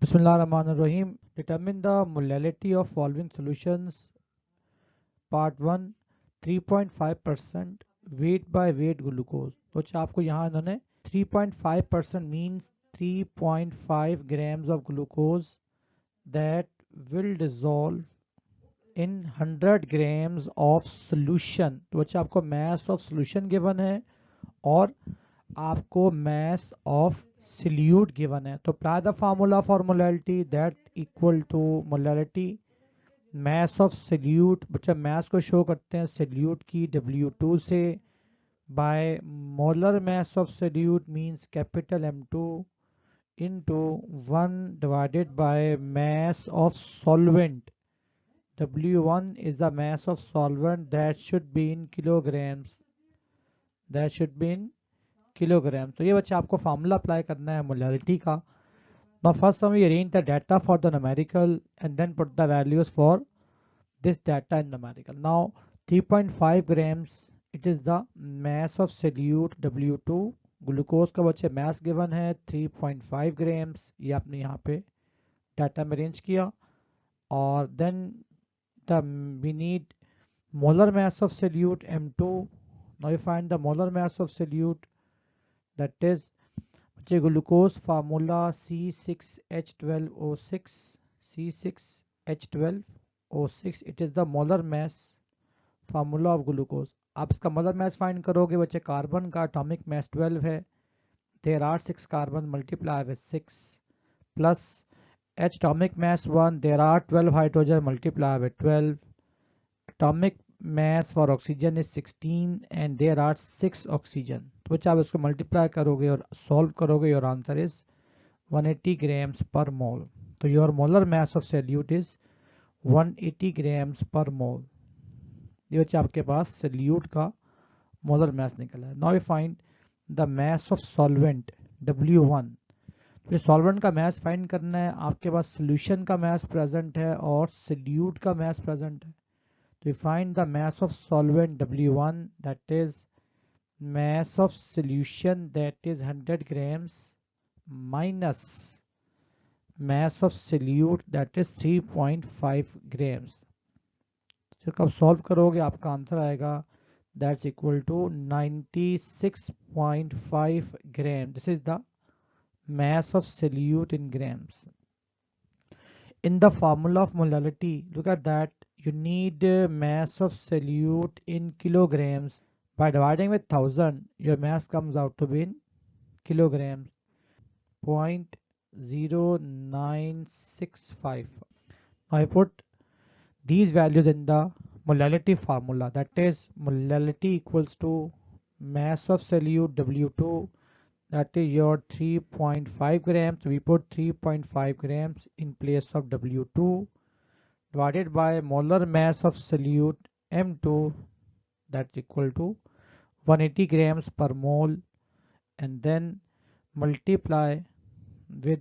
Bismillahirrahmanirrahim. Determine the molality of following solutions. Part 1 3.5% weight by weight glucose. तो अच्छा आपको यहाँ इन्होंने 3.5% means 3.5 grams of glucose that will dissolve in 100 grams of solution. तो अच्छा आपको mass of solution given है और आपको mass of solute given है. तो apply the formula for molality that equal to molality mass of solute. बच्चा mass को शो करते हैं solute की W2 से by molar mass of solute means capital M2 into 1 divided by mass of solvent. W1 is the mass of solvent that should be in kilograms. That should be in kilograms. तो ये बच्चा आपको formula apply करना है molarity का. Now first we arrange the data for the numerical and then put the values for this data in numerical. Now 3.5 grams it is the mass of solute W2. Glucose का बच्चे mass given है 3.5 grams. ये आपने यहाँ पे data में arrange किया. और then we need molar mass of solute M2. Now you find the molar mass of solute, that is बच्चे glucose formula C6H12O6. C6H12O6 it is the molar mass formula of glucose. आप इसका molar mass find करोगे बच्चे. Carbon का atomic mass 12 है. There are 6 carbon multiply with 6 plus H atomic mass 1. There are 12 hydrogen multiply with 12. Atomic mass for oxygen is 16 and there are 6 oxygen. तो बच्चे आप इसको मल्टीप्लाई करोगे और सॉल्व करोगे. Your answer is 180 grams per mole. तो your molar mass of solute is 180 grams per mole. ये बच्चे आपके पास solute का मोलर मास निकला है. Now we find the mass of solvent W1. तो सॉल्वेंट का मास फाइंड करना है. आपके पास सोल्यूशन का मास प्रेजेंट है और solute का मास प्रेजेंट है. तो find the mass of solvent W1, that is mass of solution that is 100 grams minus mass of solute that is 3.5 grams. तो कब सॉल्व करोगे आपका आंसर आएगा that's equal to 96.5 gram. This is the mass of solute in grams. In the formula of molality, look at that, you need mass of solute in kilograms. By dividing with 1000, your mass comes out to be in kilograms. 0.0965. Now I put these values in the molality formula, that is molality equals to mass of solute W2, that is your 3.5 grams. We put 3.5 grams in place of W2 divided by molar mass of solute M2, that's equal to 180 grams per mole, and then multiply with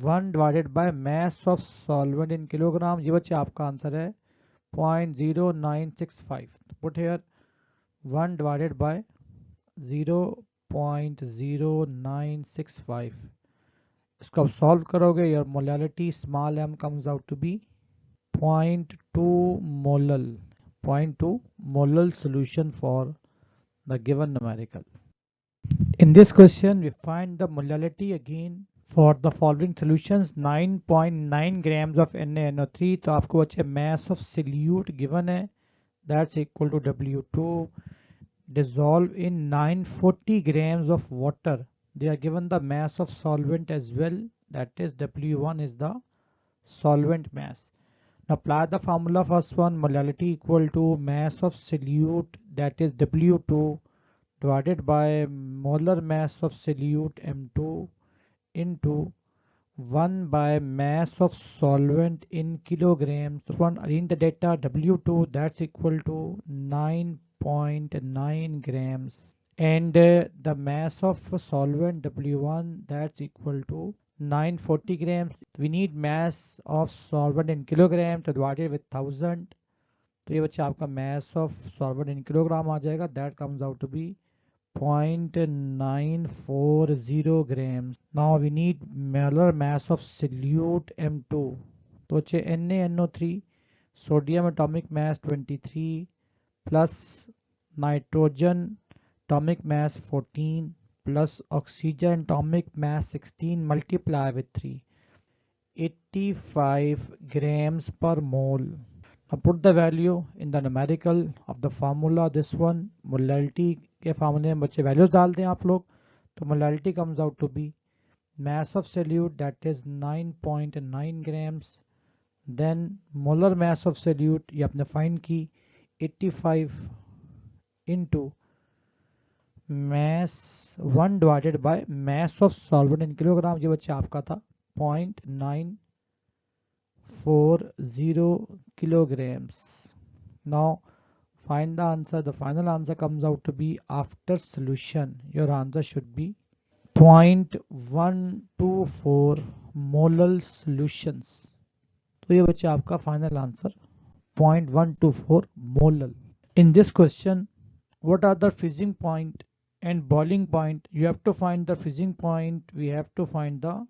1 divided by mass of solvent in kilogram. ये बच्चे आपका answer है 0.0965. Put here 1 divided by 0.0965. इसको आप solve करोगे, your molality small m comes out to be 0.2 molal. 0.2 molal solution for the given numerical. In this question we find the molality again for the following solutions. 9.9 grams of NaNO3. तो आपको बच्चे mass of solute given है, that's equal to W2. Dissolve in 940 grams of water. They are given the mass of solvent as well, that is W1 is the solvent mass. Now apply the formula. First one, molality equal to mass of solute, that is W2 divided by molar mass of solute M2 into 1 by mass of solvent in kilograms. So one, arrange the data. W2 that's equal to 9.9 grams and the mass of solvent W1 that's equal to 940 grams. We need mass of solvent in kilogram to divide it with 1000. तो ये बच्चा आपका mass of solvent in kilogram आ जाएगा, that comes out to be 0.940 grams. Now we need molar mass of solute M2. तो बच्चे NaNO3, sodium atomic mass 23 plus nitrogen atomic mass 14 plus oxygen atomic mass 16 multiply with 3. 85 grams per mole. Now put the value in the numerical of the formula. This one molality के फार्मूले में बच्चे values डाल दें आप लोग, तो molality comes out to be mass of solute, that is 9.9 grams. Then molar mass of solute ये आपने फाइंड की 85 into mass 1 divided by mass of solvent in kilogram. ये बच्चे आपका था 0.940 kilograms. Now find the answer. The final answer comes out to be, after solution, your answer should be 0.124 molal solutions. तो ये बच्चे आपका final answer 0.124 molal. In this question, what are the freezing point and boiling point? You have to find the freezing point. We have to find the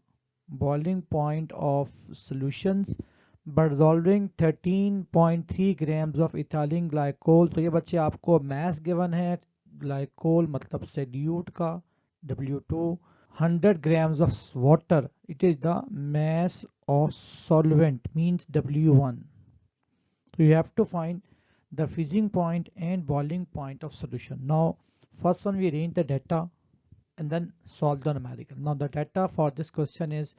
boiling point of solutions by dissolving 13.3 grams of ethylene glycol. तो ये बच्चे आपको mass given है glycol मतलब solute का W2, 100 grams of water. It is the mass of solvent, means W1. So you have to find the freezing point and boiling point of solution. Now first one, we arrange the data and then solve the numerical. Now the data for this question is,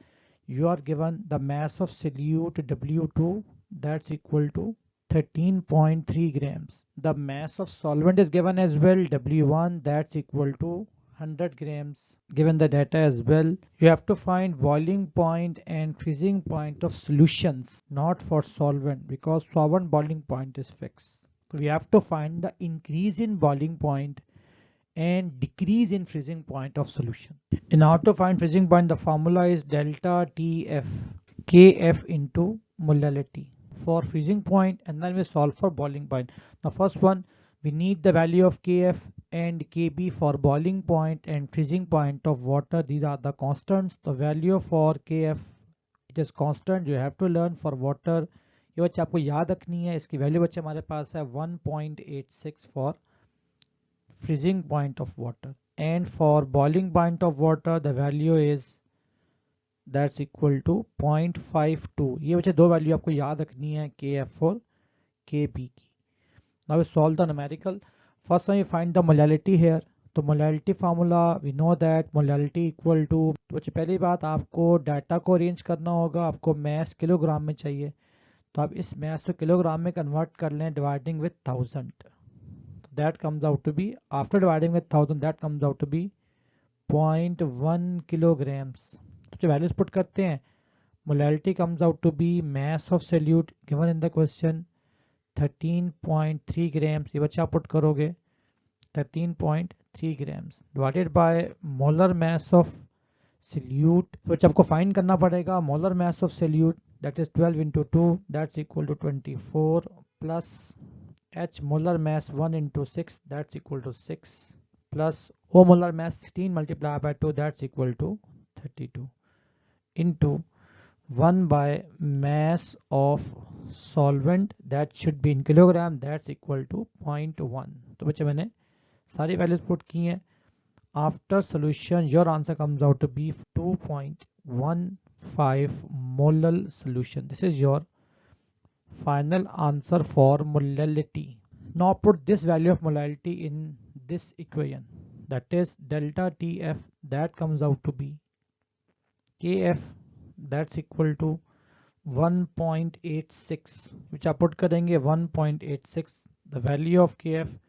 you are given the mass of solute W2, that's equal to 13.3 grams. The mass of solvent is given as well, W1, that's equal to 100 grams. Given the data as well, you have to find boiling point and freezing point of solutions, not for solvent, because solvent boiling point is fixed. So we have to find the increase in boiling point and decrease in freezing point of solution. In order to find freezing point, the formula is delta TF, Kf into molality for freezing point, and then we solve for boiling point. Now first one, we need the value of Kf and Kb for boiling point and freezing point of water. These are the constants. The value for Kf, it is constant. You have to learn for water. ये बच्चे आपको याद रखनी है. इसकी value बच्चे हमारे पास है 1.86 for freezing point of water, and for boiling point of water the value is, that's equal to 0.52. ये बच्चे दो वैल्यू आपको याद रखनी है Kf और Kb की. Now we solve the numerical. First one, you find the molality here. तो molality formula, we know that molality equal to, तो बच्चे पहली बात आपको डाटा को अरेंज करना होगा. आपको mass किलोग्राम में चाहिए, तो आप इस mass को किलोग्राम में कन्वर्ट कर लें dividing with 1000. That comes out to be, after dividing with 1000, that comes out to be 0.1 kilograms. तो जो values put करते हैं, molality comes out to be mass of solute given in the question 13.3 grams. ये बच्चा put करोगे 13.3 grams divided by molar mass of solute, which आपको find करना पड़ेगा. molar mass of solute, that is 12 into 2, that's equal to 24, plus H molar mass 1 into 6, that's equal to 6, plus O molar mass 16 multiplied by 2, that's equal to 32, into 1 by mass of solvent, that should be in kilogram, that's equal to 0.1. तो बच्चे मैंने सारी values put की हैं. After solution, your answer comes out to be 2.15 molal solution. This is your final answer for molality. Now put this value of molality in this equation, that is delta TF, that comes out to be Kf, that's equal to 1.86, which आप put करेंगे 1.86, the value of Kf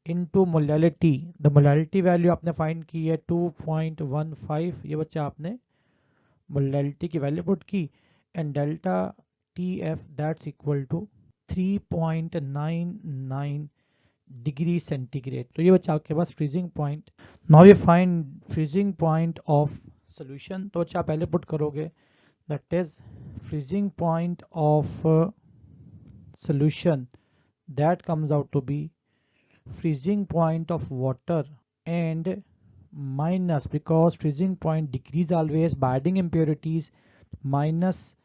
into molality. The molality value आपने find की है 2.15. ये बच्चा आपने molality की value put की, and delta TF, that's equal to 3.99 degree centigrade. तो ये बच्चा आपके पास freezing point. Now you find freezing point of solution. तो बच्चा पहले put करोगे, that is freezing point of solution, that comes out to be freezing point of water and minus, because freezing point decrease always by adding impurities, minus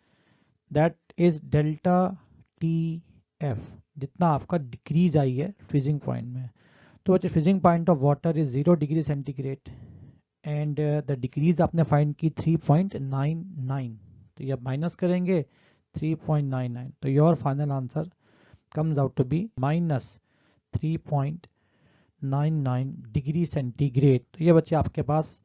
that is delta TF, जितना आपका decrease आई है freezing point में। तो बच्चे freezing point of water is 0 degree centigrade and the decrease आपने find की 3.99, तो ये माइनस करेंगे 3.99, तो your final answer comes out to be minus 3.99 degree centigrade. तो ये बच्चे आपके पास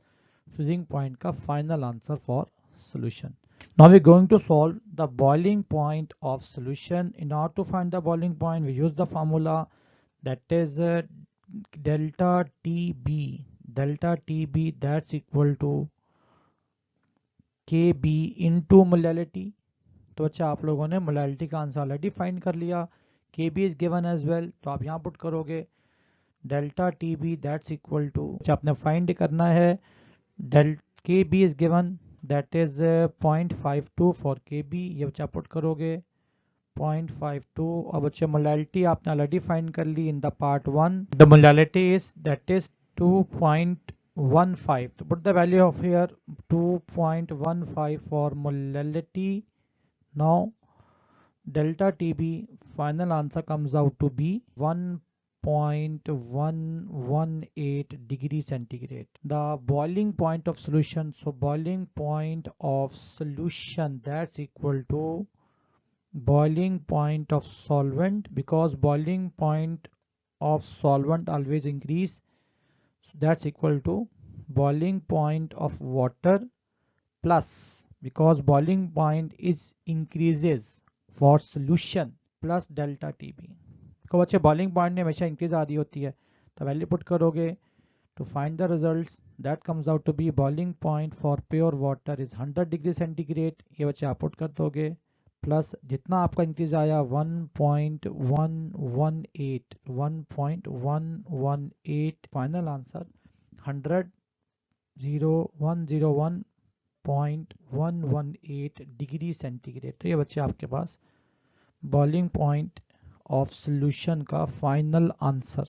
फ्रीजिंग पॉइंट का final answer for solution. Now we're going to solve the boiling point of solution. In order to find the boiling point, we use the formula that is delta TB. Delta TB that's equal to KB into molality. तो अच्छा आप लोगों ने molality का answer already find कर लिया, KB is given as well, तो आप यहाँ पुट करोगे delta TB that's equal to, आपने फाइंड करना है KB is given that is 0.52 for KB, ये बच्चा पुट करोगे 0.52। और बच्चे मोलालिटी आपने ऑलरेडी फाइंड कर ली in the part 1, the molality is that is 2.15, तो put the value of here 2.15 for molality. Now delta TB final answer comes out to be 1.118 degree centigrade. The boiling point of solution, so boiling point of solution that's equal to boiling point of solvent, because boiling point of solvent always increase, so that's equal to boiling point of water plus, because boiling point is increases for solution plus delta TB। तो बच्चे boiling point में हमेशा increase आ रही होती है, तो value put करोगे to find the results that comes out to be boiling point for pure water is 100 degree centigrade, ये बच्चे आप पुट कर दोगे प्लस जितना आपका इंक्रीज आया 1.118 फाइनल आंसर 100.118 डिग्री सेंटीग्रेड। तो ये बच्चे आपके पास बॉइलिंग पॉइंट ऑफ सॉल्यूशन का फाइनल आंसर